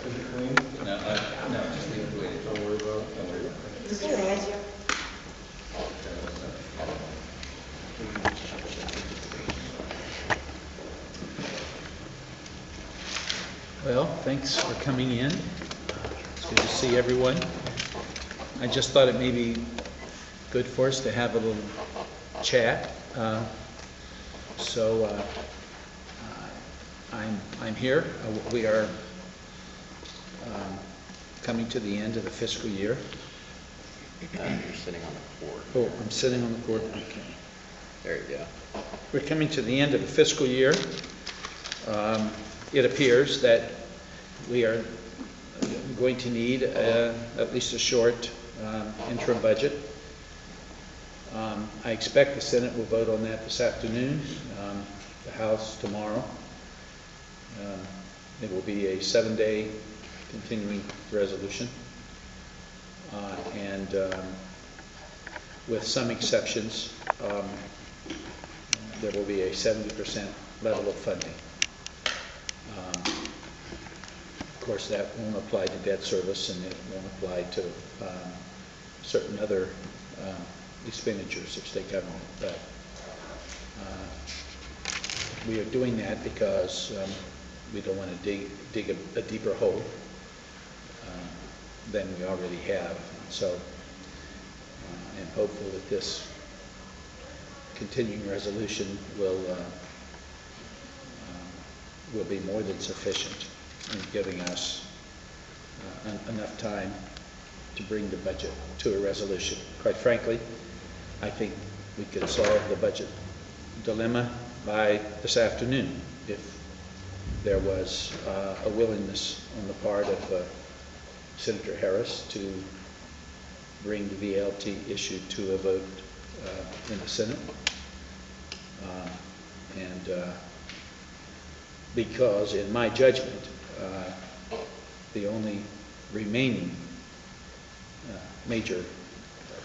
Is it clean? No, no, just leave it the way it is. Don't worry about it. Don't worry about it. It's all right. Well, thanks for coming in. It's good to see everyone. I just thought it may be good for us to have a little chat. I'm here. We are coming to the end of the fiscal year. You're sitting on the board. Oh, I'm sitting on the board. Okay. There you go. We're coming to the end of the fiscal year. It appears that we are going to need at least a short interim budget. I expect the Senate will vote on that this afternoon, the House tomorrow. It will be a 7-day continuing resolution. And with some exceptions, there will be a 70% level of funding. Of course, that won't apply to debt service, and it won't apply to certain other expenditures of state government. But we are doing that because we don't want to dig a deeper hole than we already have. So I'm hopeful that this continuing resolution will be more than sufficient in giving us enough time to bring the budget to a resolution. Quite frankly, I think we could solve the budget dilemma by this afternoon if there was a willingness on the part of Senator Harris to bring the VLT issue to a vote in the Senate. Because in my judgment, the only remaining major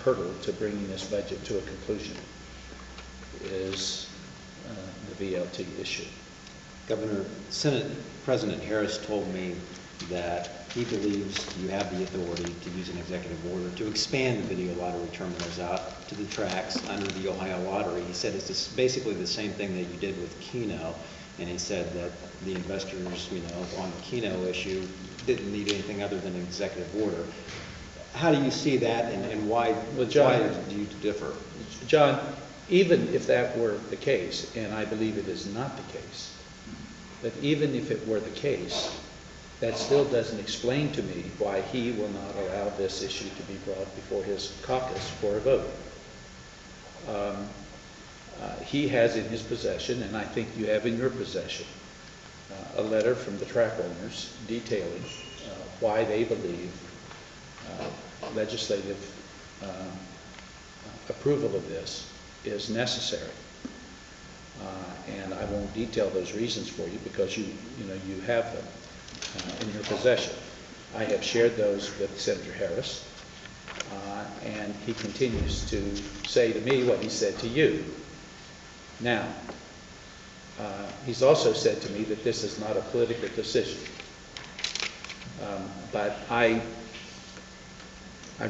hurdle to bringing this budget to a conclusion is the VLT issue. Governor, Senate President Harris told me that he believes you have the authority to use an executive order to expand the video lottery terminals out to the tracks under the Ohio lottery. He said it's basically the same thing that you did with Keno, and he said that the investors, on the Keno issue didn't need anything other than an executive order. How do you see that, and why, Well, John, why do you differ? John, even if that were the case, and I believe it is not the case, but even if it were the case, that still doesn't explain to me why he will not allow this issue to be brought before his caucus for a vote. He has in his possession, and I think you have in your possession, a letter from the track owners detailing why they believe legislative approval of this is necessary. And I won't detail those reasons for you because you have them in your possession. I have shared those with Senator Harris, and he continues to say to me what he said to you. Now, he's also said to me that this is not a political decision, but I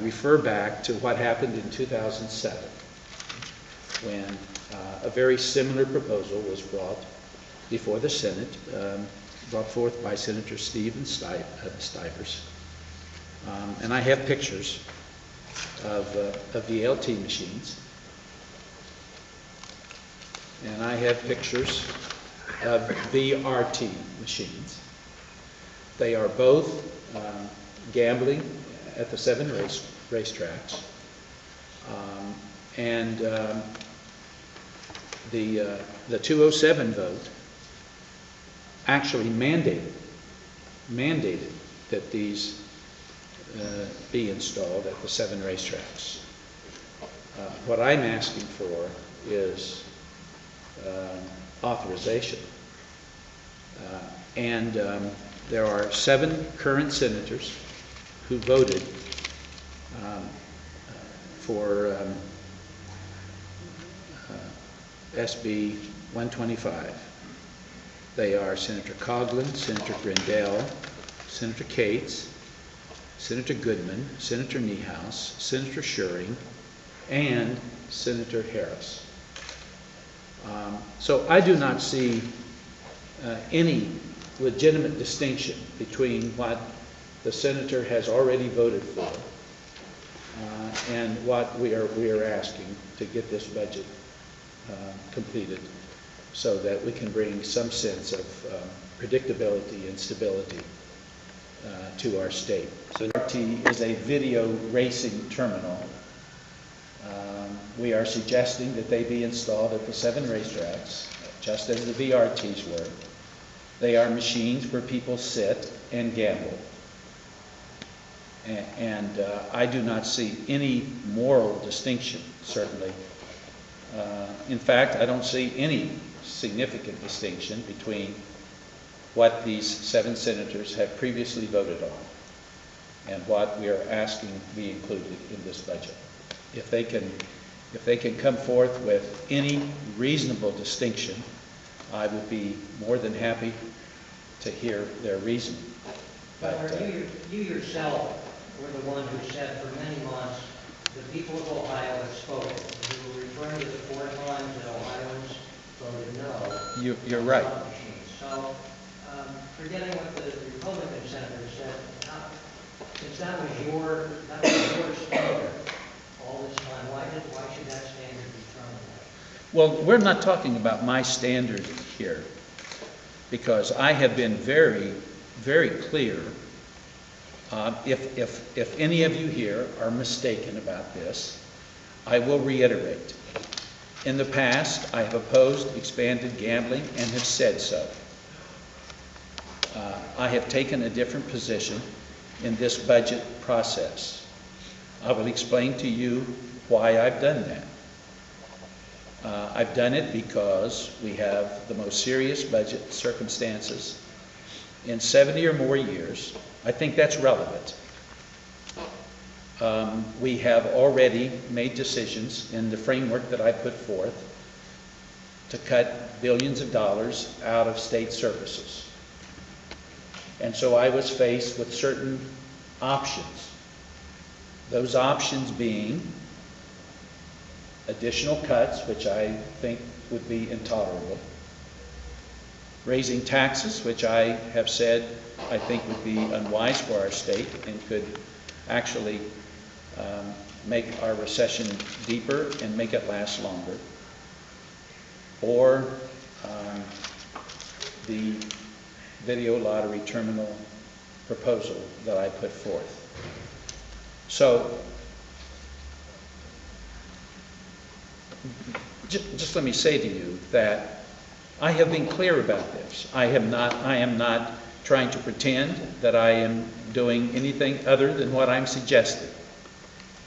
refer back to what happened in 2007 when a very similar proposal was brought before the Senate, brought forth by Senator Stephen Stivers. And I have pictures of VLT machines. And I have pictures of VRT machines. They are both gambling at the 7 racetracks. The 207 vote actually mandated that these be installed at the 7 racetracks. What I'm asking for is authorization. There are 7 current senators who voted for SB 125. They are Senator Coughlin, Senator Grindell, Senator Cates, Senator Goodman, Senator Niehaus, Senator Schuring, and Senator Harris. So I do not see any legitimate distinction between what the senator has already voted for and what we are asking to get this budget completed, so that we can bring some sense of predictability and stability to our state. So VLT is a video racing terminal. We are suggesting that they be installed at the 7 racetracks, just as the VRTs were. They are machines where people sit and gamble. And I do not see any moral distinction, certainly. In fact, I don't see any significant distinction between what these 7 senators have previously voted on and what we are asking be included in this budget. If they can come forth with any reasonable distinction, I would be more than happy to hear their reasoning. But you yourself were the one who said for many months the people of Ohio have spoken. You were referring to the 4 times that Ohioans voted no. You're right. On machines. So, forgetting what the Republican senator said, since that was your standard all this time, why should that standard be terminated? Well, we're not talking about my standard here, because I have been very, very clear. If any of you here are mistaken about this, I will reiterate. In the past, I have opposed expanded gambling and have said so. I have taken a different position in this budget process. I will explain to you why I've done that. I've done it because we have the most serious budget circumstances in 70 or more years. I think that's relevant. We have already made decisions in the framework that I put forth to cut billions of dollars out of state services. And so I was faced with certain options. Those options being additional cuts, which I think would be intolerable, raising taxes, which I have said I think would be unwise for our state and could actually make our recession deeper and make it last longer, or the video lottery terminal proposal that I put forth. So just let me say to you that I have been clear about this. I am not trying to pretend that I am doing anything other than what I'm suggesting.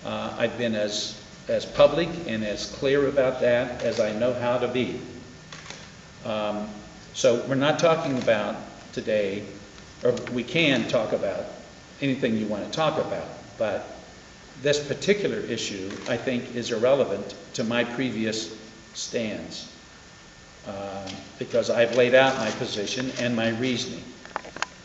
I've been as public and as clear about that as I know how to be. So we're not talking about today, or we can talk about anything you want to talk about, but this particular issue, I think, is irrelevant to my previous stands, because I've laid out my position and my reasoning.